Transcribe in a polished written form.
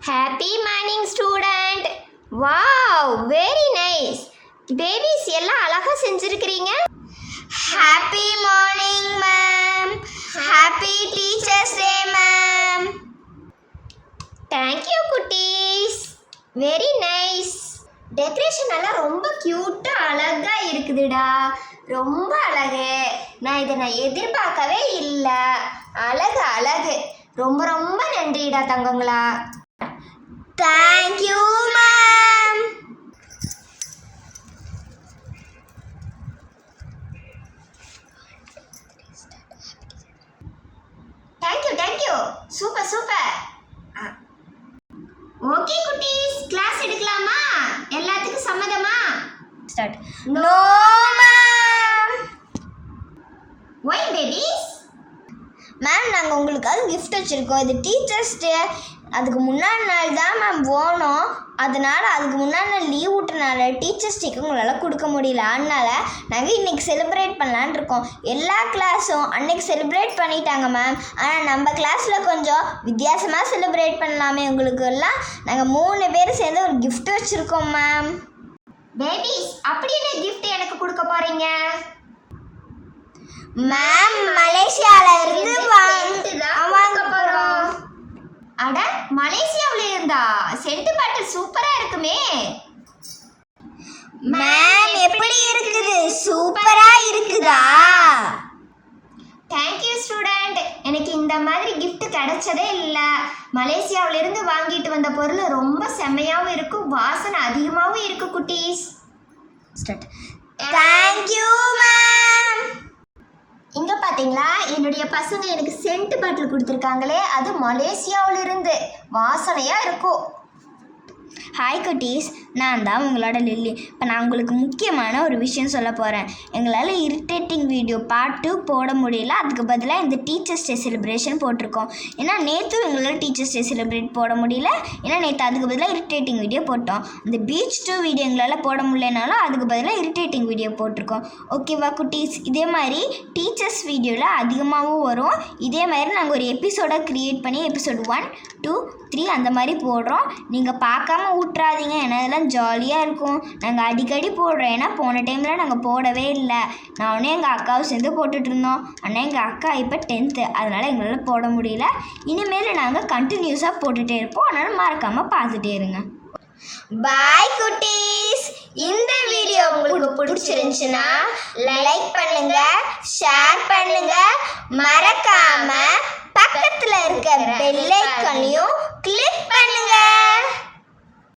Happy morning student. Wow, very nice. Babies எல்லாம் அழகா செஞ்சிருக்கீங்க. Happy morning ma'am. Happy teachers day ma'am. Thank you குட்டீஸ். Very nice. Decoration எல்லாம் ரொம்ப கியூட்டா அழகா இருக்குதுடா. ரொம்ப அழகு. நான் எதிர்பார்க்கவே இல்லை. அழகு ரொம்ப ரொம்ப நன்றிடா தங்கங்களா. Thank you ma'am. Thank you. Super. Okay குட்டீஸ், கிளாஸ் எடுக்கலாமா? எல்லாத்துக்கும் சம்மதமா? Start. No ma'am. Why babies? Ma'am நாங்கள் உங்களுக்காக கிஃப்ட் வச்சுருக்கோம். இது டீச்சர்ஸ் டே. அதுக்கு முன்னாடி நாள் தான் மேம் போனோம். அதனால் அதுக்கு முன்னாடி நாள் லீவ் விட்டனால டீச்சர்ஸ் டேக்கு உங்களால் கொடுக்க முடியல. அதனால் நாங்கள் இன்றைக்கி செலிப்ரேட் பண்ணலான் இருக்கோம். எல்லா கிளாஸும் அன்றைக்கி செலிப்ரேட் பண்ணிட்டாங்க மேம். ஆனால் நம்ம கிளாஸில் கொஞ்சம் வித்தியாசமாக செலிப்ரேட் பண்ணலாமே. உங்களுக்கு எல்லாம் நாங்கள் 3 பேர் சேர்ந்து ஒரு கிஃப்ட் வச்சுருக்கோம் மேம். பேபிஸ், அப்படி என்ன கிஃப்ட் எனக்கு கொடுக்க போகிறீங்க? மேம் மலேசியால இருந்து வாங்க போறோம். அட, மலேசியாவுல இருந்தா? சென்ட் பாட்டில் சூப்பரா இருக்குமே. மேம் எப்படி இருக்குது? சூப்பரா இருக்குதா? Thank you student. எனக்கு இந்த மாதிரி கிஃப்ட் கிடைச்சதே இல்லை. மலேசியாவில இருந்து வாங்கிட்டு வந்த பொருள் ரொம்ப செம்மையாகவும் இருக்கும், வாசனை அதிகமாகவும் இருக்கு குட்டீஸ். Thank you ma'am. இங்கே பார்த்தீங்களா, என்னுடைய பசங்க எனக்கு சென்ட் பாட்டில் கொடுத்துருக்காங்களே, அது மலேசியாவிலிருந்து வாசனையாக இருக்கும். ஹாய் குட்டீஸ், நான் தான் உங்களோட லில்லி. இப்போ நான் உங்களுக்கு முக்கியமான ஒரு விஷயம் சொல்ல போகிறேன். எங்களால் இரிட்டேட்டிங் வீடியோ பார்ட் 2 போட முடியல. அதுக்கு பதிலாக இந்த டீச்சர்ஸ் டே செலிப்ரேஷன் போட்டிருக்கோம். ஏன்னா நேற்று எங்களால் டீச்சர்ஸ் டே செலிப்ரேட் போட முடியல. ஏன்னா நேற்று அதுக்கு பதிலாக இரிட்டேட்டிங் வீடியோ போட்டோம். இந்த பீச் 2 வீடியோ எங்களால் போட முடியலனாலும் அதுக்கு பதிலாக இரிட்டேட்டிங் வீடியோ போட்டிருக்கோம். ஓகேவா குட்டீஸ்? இதே மாதிரி டீச்சர்ஸ் வீடியோவில் அதிகமாகவும் வரும். இதே மாதிரி நாங்கள் ஒரு எபிசோடை க்ரியேட் பண்ணி எபிசோட் 1, 2, 3 அந்த மாதிரி போடுறோம். நீங்கள் பார்க்காம விட்றாதீங்க. ஏன்னா இதெல்லாம் ஜாலியாக இருக்கும். நாங்கள் அடிக்கடி போடுறோம். ஏன்னா போன டைமில் நாங்கள் போடவே இல்லை. நானும் எங்கள் அக்காவும் சேர்ந்து போட்டுட்டு இருந்தோம். ஆனால் எங்கள் அக்கா இப்போ 10th, அதனால் எங்களால் போட முடியல. இனிமேல் நாங்கள் கண்டினியூஸாக போட்டுகிட்டே இருப்போம். அதனால் மறக்காமல் பார்த்துட்டே இருங்க. பாய் குட்டீஸ். இந்த வீடியோ உங்களுக்கு பிடிச்சிருந்துச்சுன்னா லைக் பண்ணுங்க, ஷேர் பண்ணுங்க, மறக்காம பக்கத்தில் இருக்க பெல் ஐகானையும் கிளிக்